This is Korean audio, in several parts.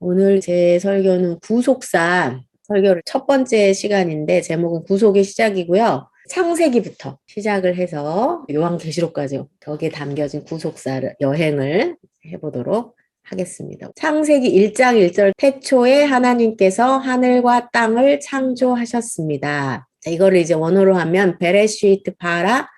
오늘 제 설교는 구속사 설교를 첫 번째 시간인데 제목은 구속의 시작이고요. 창세기부터 시작을 해서 요한계시록까지 거기에 담겨진 구속사 여행을 해보도록 하겠습니다. 창세기 1장 1절 태초에 하나님께서 하늘과 땅을 창조하셨습니다. 자, 이거를 이제 원어로 하면 베레시트 바라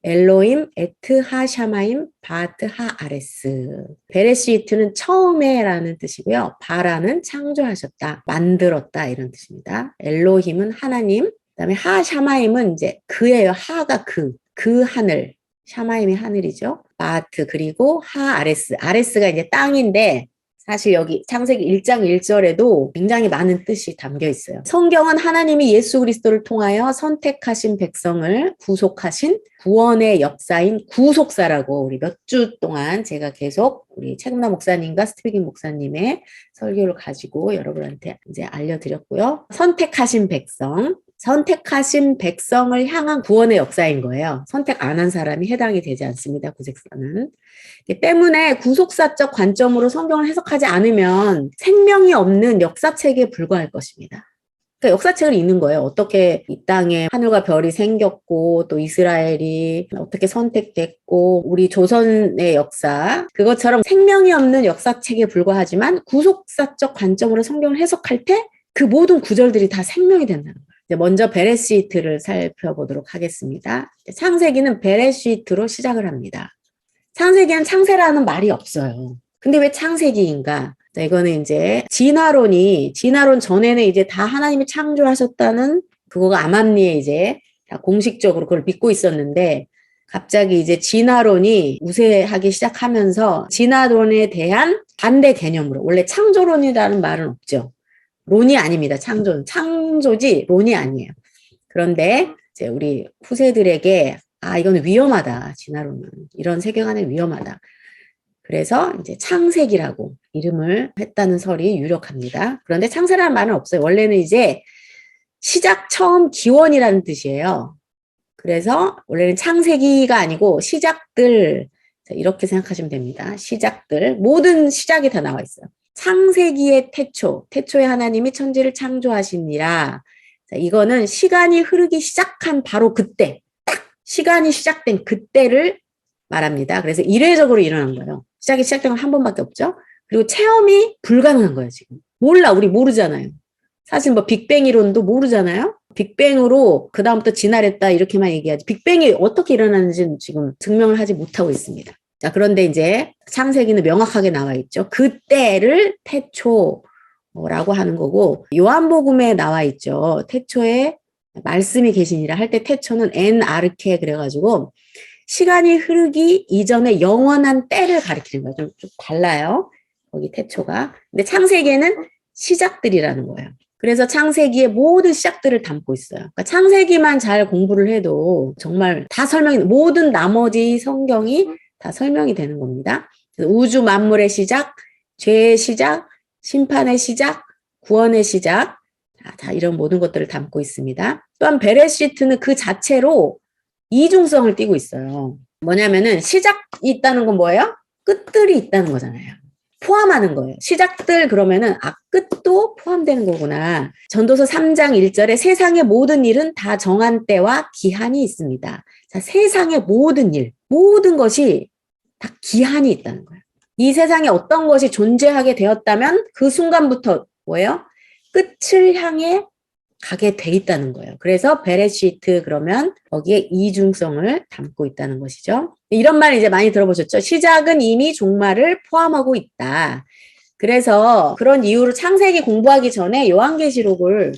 엘로임 에트 하샤마임 바트 하아레스. 베레시트는 처음에라는 뜻이고요. 바라는 창조하셨다, 만들었다 이런 뜻입니다. 엘로힘은 하나님, 그다음에 하샤마임은 이제 그예요. 하가 그 하늘. 샤마임이 하늘이죠. 바트 그리고 하아레스. 아레스가 이제 땅인데 사실 여기 창세기 1장 1절에도 굉장히 많은 뜻이 담겨 있어요. 성경은 하나님이 예수 그리스도를 통하여 선택하신 백성을 구속하신 구원의 역사인 구속사라고 우리 몇 주 동안 제가 계속 우리 책임나 목사님과 스티븐 목사님의 설교를 가지고 여러분한테 이제 알려드렸고요. 선택하신 백성을 향한 구원의 역사인 거예요. 선택 안 한 사람이 해당이 되지 않습니다. 구속사는. 때문에 구속사적 관점으로 성경을 해석하지 않으면 생명이 없는 역사책에 불과할 것입니다. 그러니까 역사책을 읽는 거예요. 어떻게 이 땅에 하늘과 별이 생겼고 또 이스라엘이 어떻게 선택됐고 우리 조선의 역사 그것처럼 생명이 없는 역사책에 불과하지만 구속사적 관점으로 성경을 해석할 때 그 모든 구절들이 다 생명이 된다는 거예요. 먼저 베레시트를 살펴보도록 하겠습니다. 창세기는 베레시트로 시작을 합니다. 창세기는 창세라는 말이 없어요. 근데 왜 창세기인가? 자, 이거는 이제 진화론 전에는 이제 다 하나님이 창조하셨다는 그거가 암암리에 이제 다 공식적으로 그걸 믿고 있었는데 갑자기 이제 진화론이 우세하기 시작하면서 진화론에 대한 반대 개념으로 원래 창조론이라는 말은 없죠. 론이 아닙니다. 창조지 론이 아니에요. 그런데 이제 우리 후세들에게 이건 위험하다. 진화론은 이런 세계관은 위험하다. 그래서 이제 창세기라고 이름을 했다는 설이 유력합니다. 그런데 창세라는 말은 없어요. 원래는 이제 시작, 처음, 기원이라는 뜻이에요. 그래서 원래는 창세기가 아니고 시작들 이렇게 생각하시면 됩니다. 시작들 모든 시작이 다 나와 있어요. 창세기의 태초에 하나님이 천지를 창조하시니라. 자, 이거는 시간이 흐르기 시작한 바로 그때, 딱 시간이 시작된 그때를 말합니다. 그래서 이례적으로 일어난 거예요. 시작이 시작된 건 한 번밖에 없죠. 그리고 체험이 불가능한 거예요, 지금. 우리 모르잖아요. 사실 뭐 빅뱅 이론도 모르잖아요. 빅뱅으로 그다음부터 진화했다 이렇게만 얘기하지. 빅뱅이 어떻게 일어나는지는 지금 증명을 하지 못하고 있습니다. 자, 그런데 이제 창세기는 명확하게 나와 있죠. 그때를 태초라고 하는 거고 요한복음에 나와 있죠. 태초에 말씀이 계시니라 할 때 태초는 엔 아르케 그래가지고 시간이 흐르기 이전에 영원한 때를 가리키는 거예요. 좀 달라요. 거기 태초가. 근데 창세기에는 시작들이라는 거예요. 그래서 창세기의 모든 시작들을 담고 있어요. 그러니까 창세기만 잘 공부를 해도 정말 다 모든 나머지 성경이 다 설명이 되는 겁니다. 우주 만물의 시작, 죄의 시작, 심판의 시작, 구원의 시작, 다 이런 모든 것들을 담고 있습니다. 또한 베레시트는 그 자체로 이중성을 띠고 있어요. 뭐냐면은 시작이 있다는 건 뭐예요? 끝들이 있다는 거잖아요. 포함하는 거예요. 시작들 그러면은 끝도 포함되는 거구나. 전도서 3장 1절에 세상의 모든 일은 다 정한 때와 기한이 있습니다. 자, 세상의 모든 일, 모든 것이 다 기한이 있다는 거예요. 이 세상에 어떤 것이 존재하게 되었다면 그 순간부터 뭐예요? 끝을 향해 가게 돼 있다는 거예요. 그래서 베레시트 그러면 거기에 이중성을 담고 있다는 것이죠. 이런 말 이제 많이 들어보셨죠? 시작은 이미 종말을 포함하고 있다. 그래서 그런 이유로 창세기 공부하기 전에 요한계시록을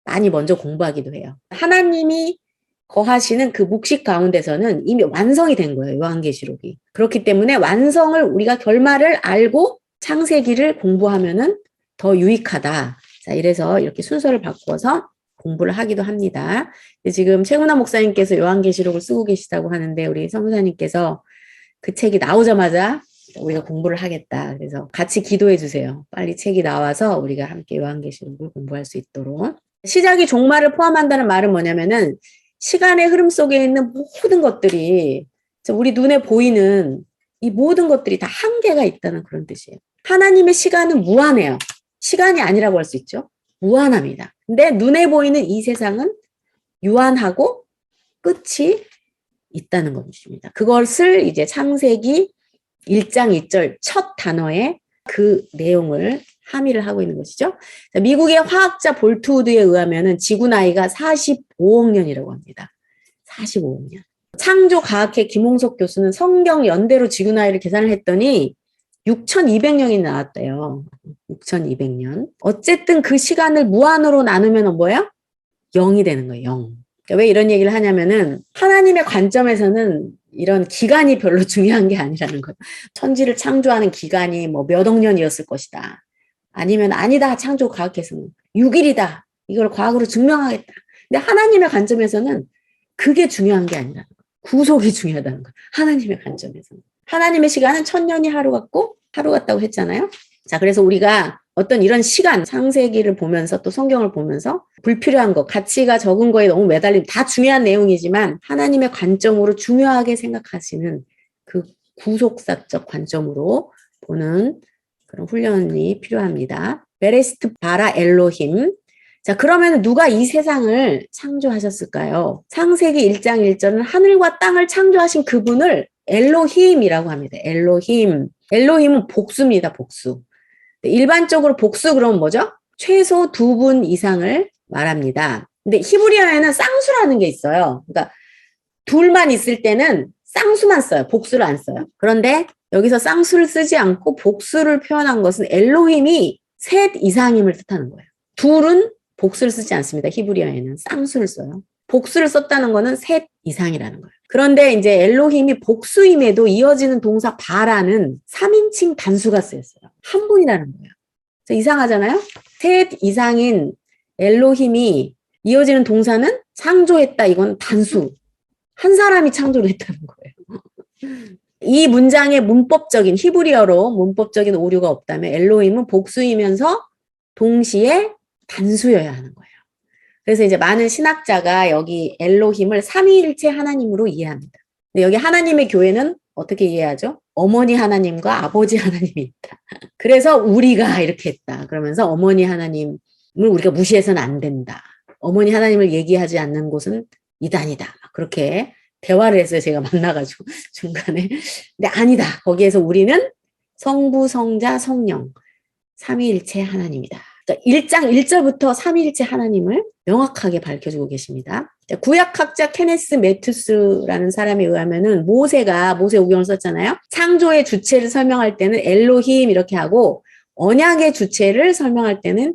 많이 먼저 공부하기도 해요. 하나님이 거하시는 그 묵식 가운데서는 이미 완성이 된 거예요. 요한계시록이. 그렇기 때문에 완성을 우리가 결말을 알고 창세기를 공부하면은 더 유익하다. 자, 이래서 이렇게 순서를 바꿔서 공부를 하기도 합니다. 지금 최근화 목사님께서 요한계시록을 쓰고 계시다고 하는데 우리 선교사님께서 그 책이 나오자마자 우리가 공부를 하겠다. 그래서 같이 기도해 주세요. 빨리 책이 나와서 우리가 함께 요한계시록을 공부할 수 있도록. 시작이 종말을 포함한다는 말은 뭐냐면은 시간의 흐름 속에 있는 모든 것들이 우리 눈에 보이는 이 모든 것들이 다 한계가 있다는 그런 뜻이에요. 하나님의 시간은 무한해요. 시간이 아니라고 할 수 있죠. 무한합니다. 근데 눈에 보이는 이 세상은 유한하고 끝이 있다는 것입니다. 그것을 이제 창세기 1장 2절 첫 단어에 그 내용을 함의를 하고 있는 것이죠. 미국의 화학자 볼트우드에 의하면은 지구 나이가 45억 년이라고 합니다. 45억 년. 창조과학회 김홍석 교수는 성경 연대로 지구 나이를 계산을 했더니 6,200년이 나왔대요. 6,200년. 어쨌든 그 시간을 무한으로 나누면 뭐예요? 0이 되는 거예요. 0. 그러니까 왜 이런 얘기를 하냐면은 하나님의 관점에서는 이런 기간이 별로 중요한 게 아니라는 거예요. 천지를 창조하는 기간이 뭐 몇 억 년이었을 것이다. 아니면 아니다. 창조과학에서는 6일이다. 이걸 과학으로 증명하겠다. 근데 하나님의 관점에서는 그게 중요한 게 아니라 구속이 중요하다는 거예요. 하나님의 관점에서는. 하나님의 시간은 1000년이 하루 같다고 했잖아요. 자, 그래서 우리가 어떤 이런 시간, 창세기를 보면서 또 성경을 보면서 불필요한 거, 가치가 적은 거에 너무 매달리면 다 중요한 내용이지만 하나님의 관점으로 중요하게 생각하시는 그 구속사적 관점으로 보는 그런 훈련이 필요합니다. 베레스트 바라 엘로힘. 자, 그러면 누가 이 세상을 창조하셨을까요? 창세기 1장 1절은 하늘과 땅을 창조하신 그분을 엘로힘이라고 합니다. 엘로힘. 엘로힘은 복수입니다. 복수. 일반적으로 복수 그러면 뭐죠? 최소 2분 이상을 말합니다. 근데 히브리어에는 쌍수라는 게 있어요. 그러니까 둘만 있을 때는 쌍수만 써요. 복수를 안 써요. 그런데 여기서 쌍수를 쓰지 않고 복수를 표현한 것은 엘로힘이 셋 이상임을 뜻하는 거예요. 둘은 복수를 쓰지 않습니다. 히브리어에는 쌍수를 써요. 복수를 썼다는 거는 셋 이상이라는 거예요. 그런데 이제 엘로힘이 복수임에도 이어지는 동사 바라는 3인칭 단수가 쓰였어요. 한 분이라는 거예요. 이상하잖아요? 셋 이상인 엘로힘이 이어지는 동사는 창조했다. 이건 단수. 한 사람이 창조를 했다는 거예요. 이 문장의 문법적인 히브리어로 문법적인 오류가 없다면 엘로힘은 복수이면서 동시에 단수여야 하는 거예요. 그래서 이제 많은 신학자가 여기 엘로힘을 삼위일체 하나님으로 이해합니다. 근데 여기 하나님의 교회는 어떻게 이해하죠? 어머니 하나님과 아버지 하나님이 있다. 그래서 우리가 이렇게 했다. 그러면서 어머니 하나님을 우리가 무시해서는 안 된다. 어머니 하나님을 얘기하지 않는 곳은 이단이다. 그렇게 대화를 했어요. 제가 만나가지고 중간에. 근데 아니다. 거기에서 우리는 성부, 성자, 성령 삼위일체 하나님이다. 그러니까 1장 1절부터 삼위일체 하나님을 명확하게 밝혀주고 계십니다. 구약학자 케네스 매튜스라는 사람에 의하면은 모세 오경을 썼잖아요. 창조의 주체를 설명할 때는 엘로힘 이렇게 하고 언약의 주체를 설명할 때는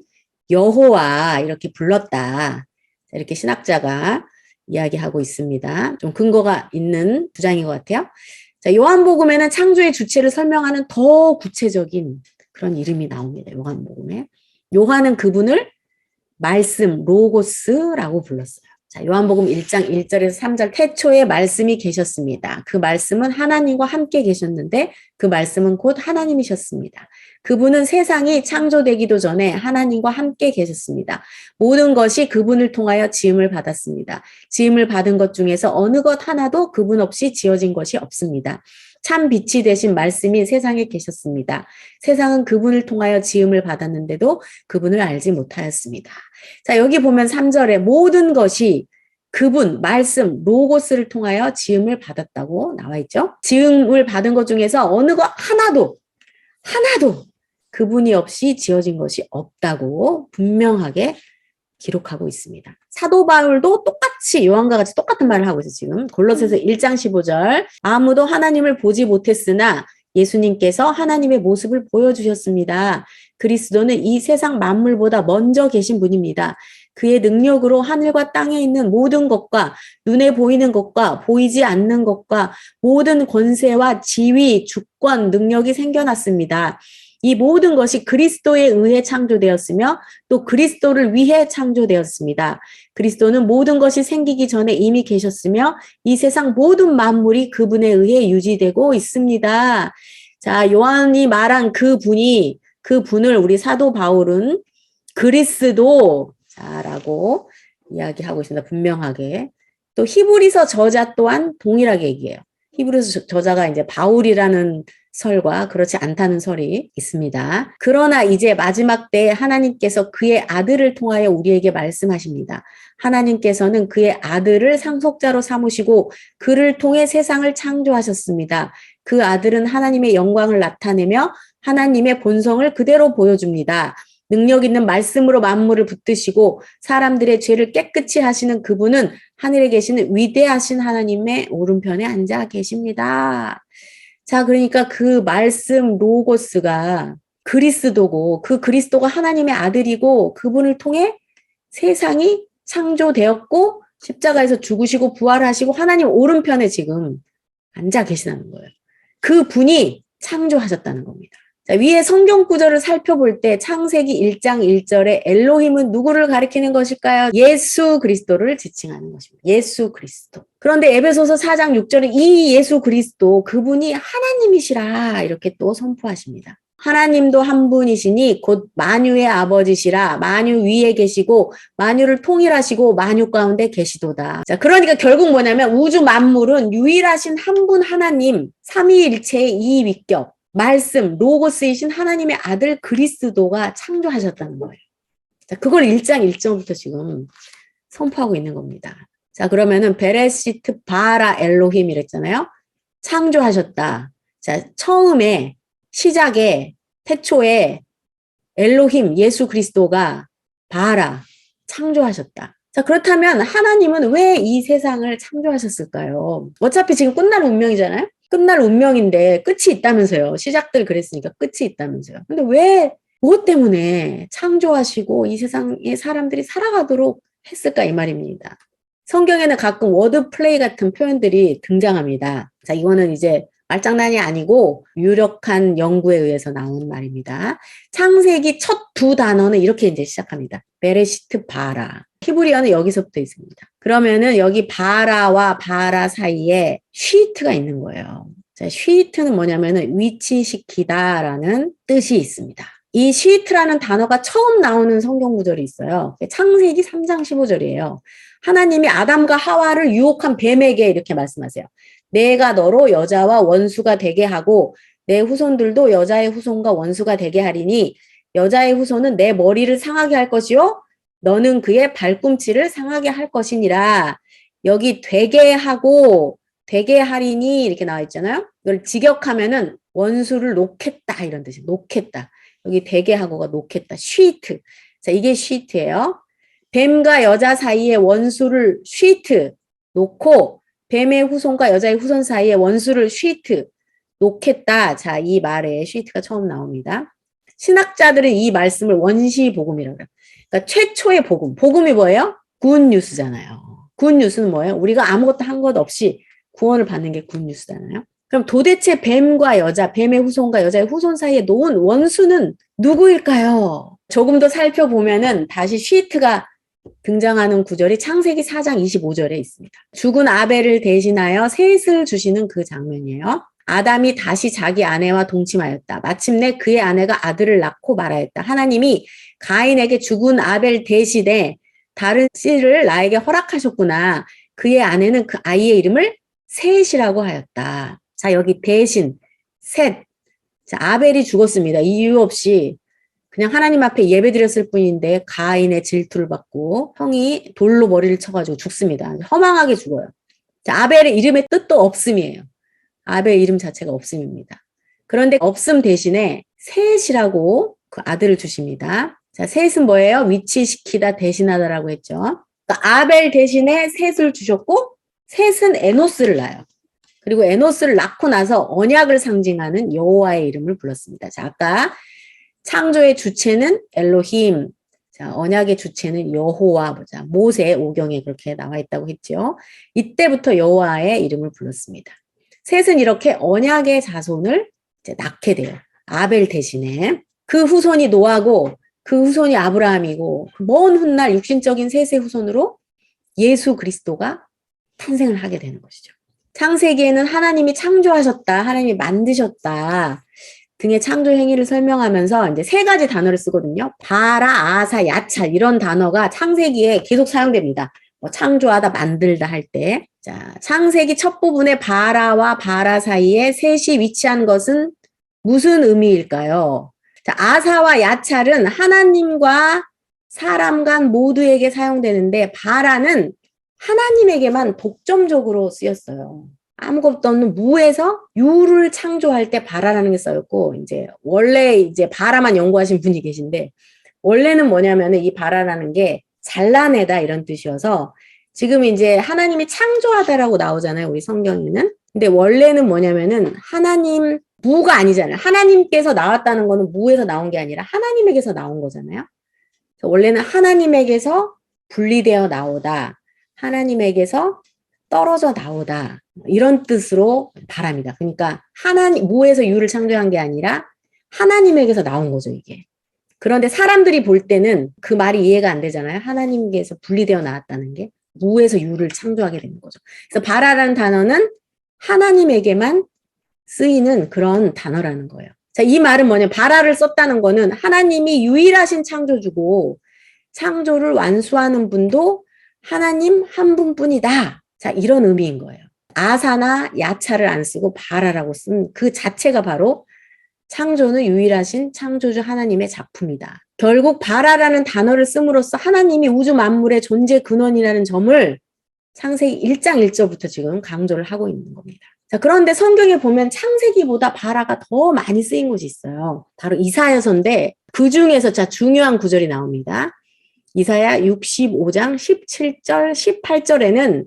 여호와 이렇게 불렀다. 이렇게 신학자가 이야기하고 있습니다. 좀 근거가 있는 주장인 것 같아요. 자, 요한복음에는 창조의 주체를 설명하는 더 구체적인 그런 이름이 나옵니다. 요한복음에. 요한은 그분을 말씀, 로고스라고 불렀어요. 자, 요한복음 1장 1절에서 3절 태초에 말씀이 계셨습니다. 그 말씀은 하나님과 함께 계셨는데 그 말씀은 곧 하나님이셨습니다. 그분은 세상이 창조되기도 전에 하나님과 함께 계셨습니다. 모든 것이 그분을 통하여 지음을 받았습니다. 지음을 받은 것 중에서 어느 것 하나도 그분 없이 지어진 것이 없습니다. 참 빛이 되신 말씀이 세상에 계셨습니다. 세상은 그분을 통하여 지음을 받았는데도 그분을 알지 못하였습니다. 자, 여기 보면 3절에 모든 것이 그분, 말씀, 로고스를 통하여 지음을 받았다고 나와 있죠. 지음을 받은 것 중에서 어느 것 하나도 그분이 없이 지어진 것이 없다고 분명하게 기록하고 있습니다. 사도 바울도 똑같이 요한과 같이 똑같은 말을 하고 있어요. 지금 골로새서 1장 15절 아무도 하나님을 보지 못했으나 예수님께서 하나님의 모습을 보여주셨습니다. 그리스도는 이 세상 만물보다 먼저 계신 분입니다. 그의 능력으로 하늘과 땅에 있는 모든 것과 눈에 보이는 것과 보이지 않는 것과 모든 권세와 지위, 주권, 능력이 생겨났습니다. 이 모든 것이 그리스도에 의해 창조되었으며 또 그리스도를 위해 창조되었습니다. 그리스도는 모든 것이 생기기 전에 이미 계셨으며 이 세상 모든 만물이 그분에 의해 유지되고 있습니다. 자, 요한이 말한 그분을 우리 사도 바울은 그리스도라고 이야기하고 있습니다. 분명하게. 또 히브리서 저자 또한 동일하게 얘기해요. 히브리서 저자가 이제 바울이라는 설과 그렇지 않다는 설이 있습니다. 그러나 이제 마지막 때에 하나님께서 그의 아들을 통하여 우리에게 말씀하십니다. 하나님께서는 그의 아들을 상속자로 삼으시고 그를 통해 세상을 창조하셨습니다. 그 아들은 하나님의 영광을 나타내며 하나님의 본성을 그대로 보여줍니다. 능력 있는 말씀으로 만물을 붙드시고 사람들의 죄를 깨끗이 하시는 그분은 하늘에 계시는 위대하신 하나님의 오른편에 앉아 계십니다. 자, 그러니까 그 말씀 로고스가 그리스도고 그 그리스도가 하나님의 아들이고 그분을 통해 세상이 창조되었고 십자가에서 죽으시고 부활하시고 하나님 오른편에 지금 앉아 계시다는 거예요. 그 분이 창조하셨다는 겁니다. 자, 위에 성경 구절을 살펴볼 때 창세기 1장 1절에 엘로힘은 누구를 가리키는 것일까요? 예수 그리스도를 지칭하는 것입니다. 예수 그리스도. 그런데 에베소서 4장 6절에 이 예수 그리스도 그분이 하나님이시라 이렇게 또 선포하십니다. 하나님도 한 분이시니 곧 만유의 아버지시라 만유 위에 계시고 만유를 통일하시고 만유 가운데 계시도다. 자, 그러니까 결국 뭐냐면 우주 만물은 유일하신 한 분 하나님 삼위일체의 이 위격 말씀, 로고스이신 하나님의 아들 그리스도가 창조하셨다는 거예요. 자, 그걸 1장 1절부터 지금 선포하고 있는 겁니다. 자, 그러면은 베레시트 바라 엘로힘 이랬잖아요. 창조하셨다. 자, 처음에 시작에 태초에 엘로힘 예수 그리스도가 바라 창조하셨다. 자, 그렇다면 하나님은 왜 이 세상을 창조하셨을까요? 어차피 지금 끝날 운명이잖아요. 끝날 운명인데 끝이 있다면서요. 시작들 그랬으니까 끝이 있다면서요. 근데 왜, 무엇 때문에 창조하시고 이 세상에 사람들이 살아가도록 했을까 이 말입니다. 성경에는 가끔 워드 플레이 같은 표현들이 등장합니다. 자, 이거는 이제 말장난이 아니고 유력한 연구에 의해서 나온 말입니다. 창세기 첫 두 단어는 이렇게 이제 시작합니다. 베레시트 바라. 히브리어는 여기서부터 있습니다. 그러면은 여기 바라와 바라 사이에 쉬트가 있는 거예요. 자, 쉬트는 뭐냐면은 위치시키다라는 뜻이 있습니다. 이 쉬트라는 단어가 처음 나오는 성경 구절이 있어요. 창세기 3장 15절이에요. 하나님이 아담과 하와를 유혹한 뱀에게 이렇게 말씀하세요. 내가 너로 여자와 원수가 되게 하고 내 후손들도 여자의 후손과 원수가 되게 하리니 여자의 후손은 내 머리를 상하게 할 것이요 너는 그의 발꿈치를 상하게 할 것이니라. 여기 되게 하고 되게 하리니 이렇게 나와 있잖아요. 이걸 직역하면은 원수를 놓겠다 이런 뜻이에요. 놓겠다. 여기 되게 하고가 놓겠다. 쉬트. 자, 이게 쉬트예요. 뱀과 여자 사이에 원수를 쉬트 놓고 뱀의 후손과 여자의 후손 사이에 원수를 쉬트 놓겠다. 자, 이 말에 쉬트가 처음 나옵니다. 신학자들은 이 말씀을 원시복음이라고 해요. 그러니까 최초의 복음. 복음이 뭐예요? 굿뉴스잖아요. 굿뉴스는 뭐예요? 우리가 아무것도 한 것 없이 구원을 받는 게 굿뉴스잖아요. 그럼 도대체 뱀과 여자, 뱀의 후손과 여자의 후손 사이에 놓은 원수는 누구일까요? 조금 더 살펴보면은 다시 쉬트가 등장하는 구절이 창세기 4장 25절에 있습니다. 죽은 아벨을 대신하여 셋을 주시는 그 장면이에요. 아담이 다시 자기 아내와 동침하였다. 마침내 그의 아내가 아들을 낳고 말하였다. 하나님이 가인에게 죽은 아벨 대신에 다른 씨를 나에게 허락하셨구나. 그의 아내는 그 아이의 이름을 셋이라고 하였다. 자, 여기 대신, 셋. 자, 아벨이 죽었습니다. 이유 없이 그냥 하나님 앞에 예배드렸을 뿐인데 가인의 질투를 받고 형이 돌로 머리를 쳐가지고 죽습니다. 허망하게 죽어요. 자, 아벨의 이름의 뜻도 없음이에요. 아벨 이름 자체가 없음입니다. 그런데 없음 대신에 셋이라고 그 아들을 주십니다. 자, 셋은 뭐예요? 위치시키다, 대신하다라고 했죠. 그러니까 아벨 대신에 셋을 주셨고 셋은 에노스를 낳아요. 그리고 에노스를 낳고 나서 언약을 상징하는 여호와의 이름을 불렀습니다. 자, 아까 창조의 주체는 엘로힘, 자, 언약의 주체는 여호와, 보자. 모세 5경에 그렇게 나와 있다고 했죠. 이때부터 여호와의 이름을 불렀습니다. 셋은 이렇게 언약의 자손을 이제 낳게 돼요. 아벨 대신에. 그 후손이 노아고 그 후손이 아브라함이고 먼 훗날 육신적인 셋의 후손으로 예수 그리스도가 탄생을 하게 되는 것이죠. 창세기에는 하나님이 창조하셨다, 하나님이 만드셨다 등의 창조 행위를 설명하면서 이제 세 가지 단어를 쓰거든요. 바라, 아사, 야차 이런 단어가 창세기에 계속 사용됩니다. 창조하다, 만들다 할 때. 자, 창세기 첫 부분에 바라와 바라 사이에 셋이 위치한 것은 무슨 의미일까요? 자, 아사와 야찰은 하나님과 사람 간 모두에게 사용되는데 바라는 하나님에게만 독점적으로 쓰였어요. 아무것도 없는 무에서 유를 창조할 때 바라라는 게 써였고, 이제 원래 이제 바라만 연구하신 분이 계신데, 원래는 뭐냐면은 이 바라라는 게 잘라내다 이런 뜻이어서, 지금 이제 하나님이 창조하다라고 나오잖아요, 우리 성경에는. 근데 원래는 뭐냐면은 하나님, 무가 아니잖아요. 하나님께서 나왔다는 거는 무에서 나온 게 아니라 하나님에게서 나온 거잖아요. 원래는 하나님에게서 분리되어 나오다, 하나님에게서 떨어져 나오다, 이런 뜻으로 바랍니다. 그러니까 하나님, 무에서 유를 창조한 게 아니라 하나님에게서 나온 거죠, 이게. 그런데 사람들이 볼 때는 그 말이 이해가 안 되잖아요. 하나님께서 분리되어 나왔다는 게 무에서 유를 창조하게 되는 거죠. 그래서 바라라는 단어는 하나님에게만 쓰이는 그런 단어라는 거예요. 자, 이 말은 뭐냐면 바라를 썼다는 거는 하나님이 유일하신 창조주고 창조를 완수하는 분도 하나님 한 분뿐이다. 자, 이런 의미인 거예요. 아사나 야차를 안 쓰고 바라라고 쓴 그 자체가 바로 창조는 유일하신 창조주 하나님의 작품이다. 결국 바라라는 단어를 씀으로써 하나님이 우주 만물의 존재 근원이라는 점을 창세기 1장 1절부터 지금 강조를 하고 있는 겁니다. 자, 그런데 성경에 보면 창세기보다 바라가 더 많이 쓰인 곳이 있어요. 바로 이사야서인데 그 중에서 자 중요한 구절이 나옵니다. 이사야 65장 17절, 18절에는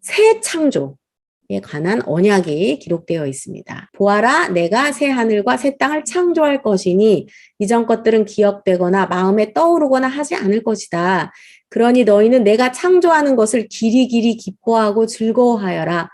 새 창조에 관한 언약이 기록되어 있습니다. 보아라, 내가 새 하늘과 새 땅을 창조할 것이니 이전 것들은 기억되거나 마음에 떠오르거나 하지 않을 것이다. 그러니 너희는 내가 창조하는 것을 기리기리 기뻐하고 즐거워하여라.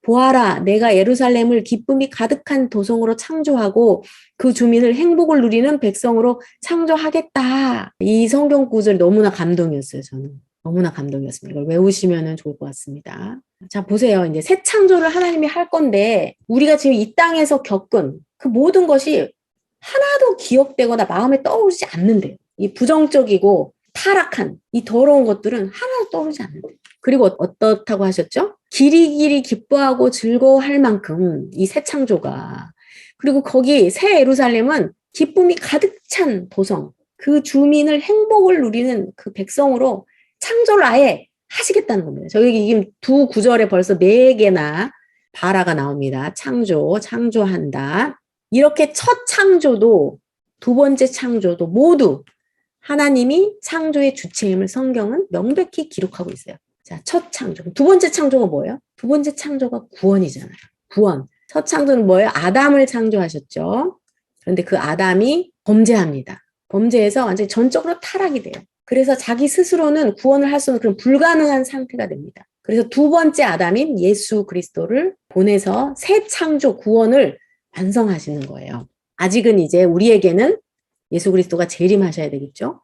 보아라, 내가 예루살렘을 기쁨이 가득한 도성으로 창조하고 그 주민을 행복을 누리는 백성으로 창조하겠다. 이 성경 구절 너무나 감동이었어요, 저는. 너무나 감동이었습니다. 이걸 외우시면 좋을 것 같습니다. 자, 보세요. 이제 새 창조를 하나님이 할 건데, 우리가 지금 이 땅에서 겪은 그 모든 것이 하나도 기억되거나 마음에 떠오르지 않는데요. 이 부정적이고 타락한 이 더러운 것들은 하나도 떠오르지 않는데요. 그리고 어떻다고 하셨죠? 기리기리 기뻐하고 즐거워할 만큼 이 새 창조가, 그리고 거기 새 예루살렘은 기쁨이 가득 찬 도성, 그 주민을 행복을 누리는 그 백성으로 창조를 아예 하시겠다는 겁니다. 저기 지금 두 구절에 벌써 4개나 바라가 나옵니다. 창조, 창조한다. 이렇게 첫 창조도 두 번째 창조도 모두 하나님이 창조의 주체임을 성경은 명백히 기록하고 있어요. 자, 첫 창조. 두 번째 창조가 뭐예요? 두 번째 창조가 구원이잖아요. 구원. 첫 창조는 뭐예요? 아담을 창조하셨죠. 그런데 그 아담이 범죄합니다. 범죄해서 완전히 전적으로 타락이 돼요. 그래서 자기 스스로는 구원을 할 수 없는 그런 불가능한 상태가 됩니다. 그래서 두 번째 아담인 예수 그리스도를 보내서 새 창조 구원을 완성하시는 거예요. 아직은 이제 우리에게는 예수 그리스도가 재림하셔야 되겠죠.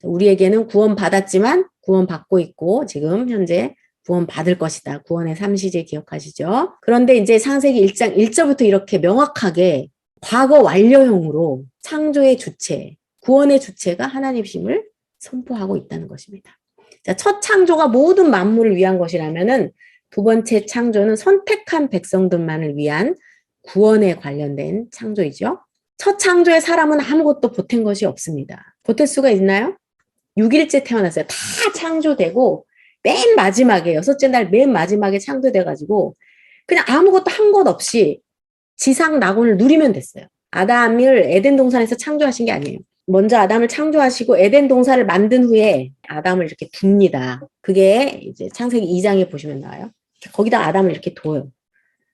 우리에게는 구원 받았지만 구원 받고 있고 지금 현재 구원 받을 것이다. 구원의 3시제 기억하시죠? 그런데 이제 창세기 1장 1절부터 이렇게 명확하게 과거 완료형으로 창조의 주체, 구원의 주체가 하나님심을 선포하고 있다는 것입니다. 자, 첫 창조가 모든 만물을 위한 것이라면은 두 번째 창조는 선택한 백성들만을 위한 구원에 관련된 창조이죠. 첫 창조의 사람은 아무것도 보탠 것이 없습니다. 보탤 수가 있나요? 6일째 태어났어요. 다 창조되고 맨 마지막에 6째 날 맨 마지막에 창조돼가지고 그냥 아무것도 한 것 없이 지상 낙원을 누리면 됐어요. 아담을 에덴 동산에서 창조하신 게 아니에요. 먼저 아담을 창조하시고 에덴 동산을 만든 후에 아담을 이렇게 둡니다. 그게 이제 창세기 2장에 보시면 나와요. 거기다 아담을 이렇게 둬요.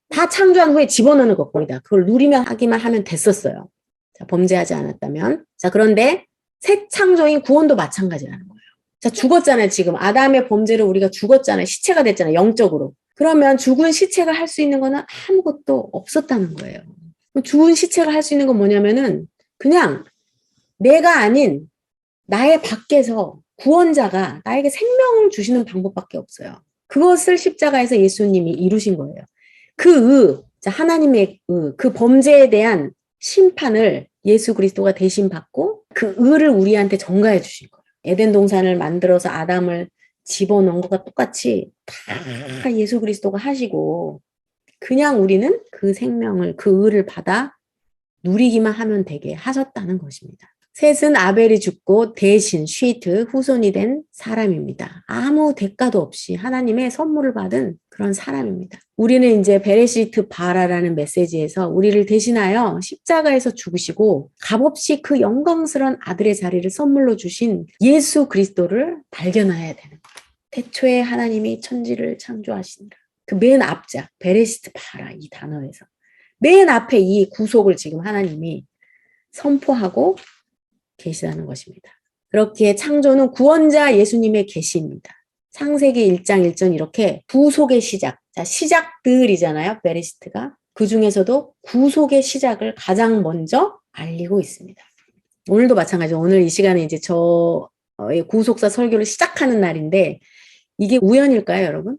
다 창조한 후에 집어넣는 거 거기다. 그걸 누리며 하기만 하면 됐었어요. 자, 범죄하지 않았다면. 자, 그런데 새 창조인 구원도 마찬가지라는 거예요. 자, 죽었잖아요. 지금 아담의 범죄로 우리가 죽었잖아요. 시체가 됐잖아요. 영적으로. 그러면 죽은 시체가 할 수 있는 거는 아무것도 없었다는 거예요. 죽은 시체가 할 수 있는 건 뭐냐면은 그냥 내가 아닌 나의 밖에서 구원자가 나에게 생명을 주시는 방법밖에 없어요. 그것을 십자가에서 예수님이 이루신 거예요. 자, 하나님의 그 범죄에 대한 심판을 예수 그리스도가 대신 받고 그 의를 우리한테 전가해 주신 거예요. 에덴 동산을 만들어서 아담을 집어넣은 것과 똑같이 다 예수 그리스도가 하시고 그냥 우리는 그 생명을, 그 의를 받아 누리기만 하면 되게 하셨다는 것입니다. 셋은 아벨이 죽고 대신 쉿 후손이 된 사람입니다. 아무 대가도 없이 하나님의 선물을 받은 그런 사람입니다. 우리는 이제 베레시트 바라라는 메시지에서 우리를 대신하여 십자가에서 죽으시고 값없이 그 영광스러운 아들의 자리를 선물로 주신 예수 그리스도를 발견해야 되는 거예요. 태초에 하나님이 천지를 창조하시니라. 그 맨 앞자 베레시트 바라 이 단어에서 맨 앞에 이 구속을 지금 하나님이 선포하고 계시다는 것입니다. 그렇기에 창조는 구원자 예수님의 계시입니다. 창세기 1장 1절 이렇게 구속의 시작, 자 시작들이잖아요. 베레시트가. 그 중에서도 구속의 시작을 가장 먼저 알리고 있습니다. 오늘도 마찬가지로 오늘 이 시간에 이제 저의 구속사 설교를 시작하는 날인데 이게 우연일까요, 여러분?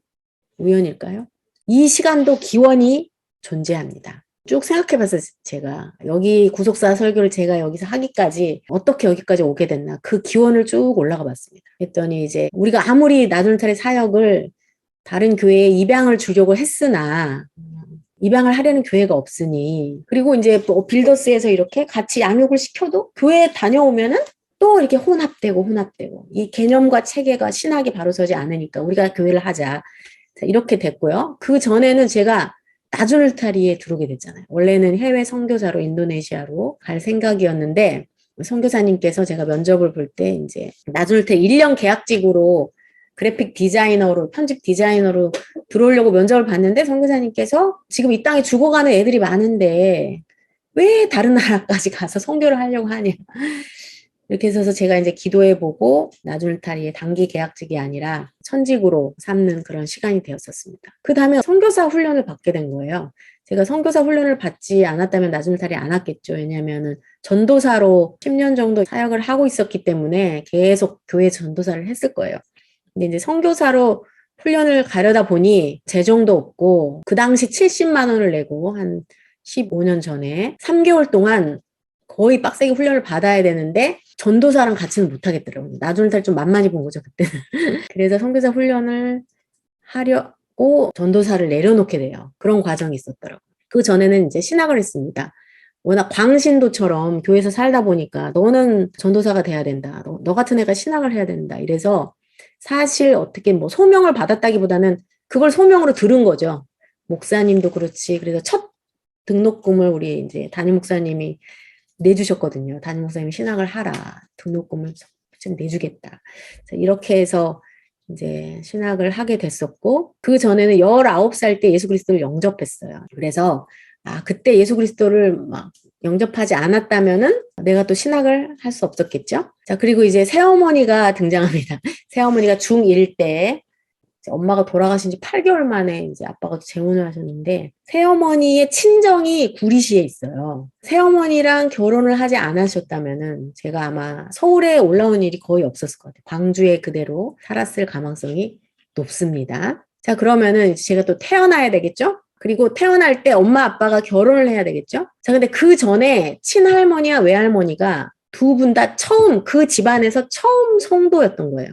우연일까요? 이 시간도 기원이 존재합니다. 쭉 생각해봤어요. 제가 여기 구속사 설교를 제가 여기서 하기까지 어떻게 여기까지 오게 됐나 그 기원을 쭉 올라가 봤습니다. 했더니 이제 우리가 아무리 나들탈의 사역을 다른 교회에 입양을 주려고 했으나 입양을 하려는 교회가 없으니 그리고 이제 또 빌더스에서 이렇게 같이 양육을 시켜도 교회에 다녀오면은 또 이렇게 혼합되고 이 개념과 체계가 신학이 바로 서지 않으니까 우리가 교회를 하자. 자, 이렇게 됐고요. 그 전에는 제가 나주늘타리에 들어오게 됐잖아요. 원래는 해외 선교사로 인도네시아로 갈 생각이었는데 선교사님께서 제가 면접을 볼 때 이제 나주늘타리 1년 계약직으로 그래픽 디자이너로 편집 디자이너로 들어오려고 면접을 봤는데 선교사님께서 지금 이 땅에 죽어가는 애들이 많은데 왜 다른 나라까지 가서 선교를 하려고 하냐. 이렇게 해서 제가 이제 기도해보고 나주늘타리의 단기 계약직이 아니라 천직으로 삼는 그런 시간이 되었었습니다. 그 다음에 선교사 훈련을 받게 된 거예요. 제가 선교사 훈련을 받지 않았다면 나주늘타리 안 왔겠죠. 왜냐하면은 전도사로 10년 정도 사역을 하고 있었기 때문에 계속 교회 전도사를 했을 거예요. 근데 이제 선교사로 훈련을 가려다 보니 재정도 없고 그 당시 70만 원을 내고 한 15년 전에 3개월 동안 거의 빡세게 훈련을 받아야 되는데 전도사랑 같이는 못하겠더라고요. 나주늘타리 좀 만만히 본 거죠, 그때는. 그래서 선교사 훈련을 하려고 전도사를 내려놓게 돼요. 그런 과정이 있었더라고요. 그 전에는 이제 신학을 했습니다. 워낙 광신도처럼 교회에서 살다 보니까 너는 전도사가 돼야 된다. 너 같은 애가 신학을 해야 된다. 이래서 사실 어떻게 뭐 소명을 받았다기보다는 그걸 소명으로 들은 거죠. 목사님도 그렇지. 그래서 첫 등록금을 우리 이제 담임 목사님이 내주셨거든요. 담임 목사님이 신학을 하라. 등록금을 좀 내주겠다. 이렇게 해서 이제 신학을 하게 됐었고, 그 전에는 19살 때 예수 그리스도를 영접했어요. 그래서, 그때 예수 그리스도를 막 영접하지 않았다면은 내가 또 신학을 할 수 없었겠죠? 자, 그리고 이제 새어머니가 등장합니다. 새어머니가 중1 때 엄마가 돌아가신 지 8개월 만에 이제 아빠가 재혼을 하셨는데 새어머니의 친정이 구리시에 있어요. 새어머니랑 결혼을 하지 않으셨다면은 제가 아마 서울에 올라온 일이 거의 없었을 것 같아요. 광주에 그대로 살았을 가능성이 높습니다. 자, 그러면은 제가 또 태어나야 되겠죠? 그리고 태어날 때 엄마 아빠가 결혼을 해야 되겠죠? 자, 근데 그 전에 친할머니와 외할머니가 두 분 다 그 집안에서 처음 성도였던 거예요.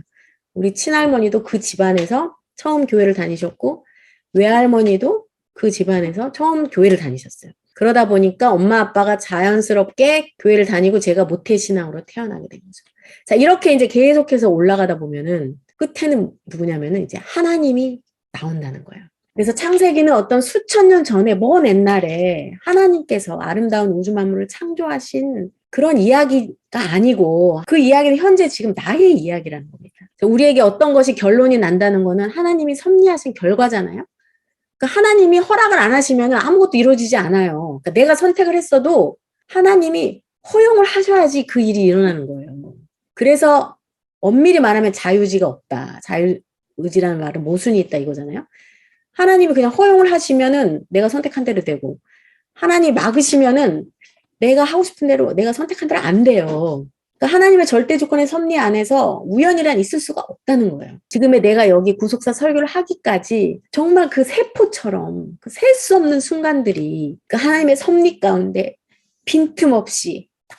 우리 친할머니도 그 집안에서 처음 교회를 다니셨고 외할머니도 그 집안에서 처음 교회를 다니셨어요. 그러다 보니까 엄마 아빠가 자연스럽게 교회를 다니고 제가 모태신앙으로 태어나게 된 거죠. 자, 이렇게 이제 계속해서 올라가다 보면은 끝에는 누구냐면은 이제 하나님이 나온다는 거예요. 그래서 창세기는 어떤 수천 년 전에 먼 옛날에 하나님께서 아름다운 우주 만물을 창조하신 그런 이야기가 아니고 그 이야기는 현재 지금 나의 이야기라는 겁니다. 우리에게 어떤 것이 결론이 난다는 거는 하나님이 섭리하신 결과잖아요. 그러니까 하나님이 허락을 안 하시면 아무것도 이루어지지 않아요. 그러니까 내가 선택을 했어도 하나님이 허용을 하셔야지 그 일이 일어나는 거예요. 그래서 엄밀히 말하면 자유의지가 없다. 자유의지라는 말은 모순이 있다 이거잖아요. 하나님이 그냥 허용을 하시면은 내가 선택한 대로 되고 하나님이 막으시면은 내가 하고 싶은 대로 내가 선택한 대로 안 돼요. 그러니까 하나님의 절대 조건의 섭리 안에서 우연이란 있을 수가 없다는 거예요. 지금의 내가 여기 구속사 설교를 하기까지 정말 그 세포처럼 그 셀 수 없는 순간들이 그 하나님의 섭리 가운데 빈틈없이 다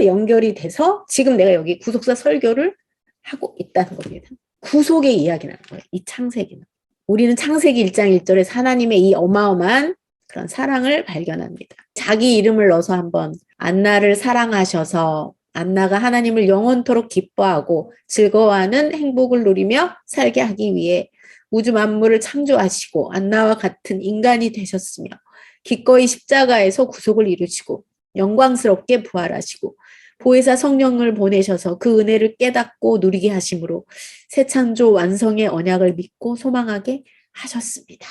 연결이 돼서 지금 내가 여기 구속사 설교를 하고 있다는 겁니다. 구속의 이야기라는 거예요. 이 창세기는. 우리는 창세기 1장 1절에 하나님의 이 어마어마한 그런 사랑을 발견합니다. 자기 이름을 넣어서 한번 안나를 사랑하셔서 안나가 하나님을 영원토록 기뻐하고 즐거워하는 행복을 누리며 살게 하기 위해 우주 만물을 창조하시고 안나와 같은 인간이 되셨으며 기꺼이 십자가에서 구속을 이루시고 영광스럽게 부활하시고 보혜사 성령을 보내셔서 그 은혜를 깨닫고 누리게 하심으로 새 창조 완성의 언약을 믿고 소망하게 하셨습니다.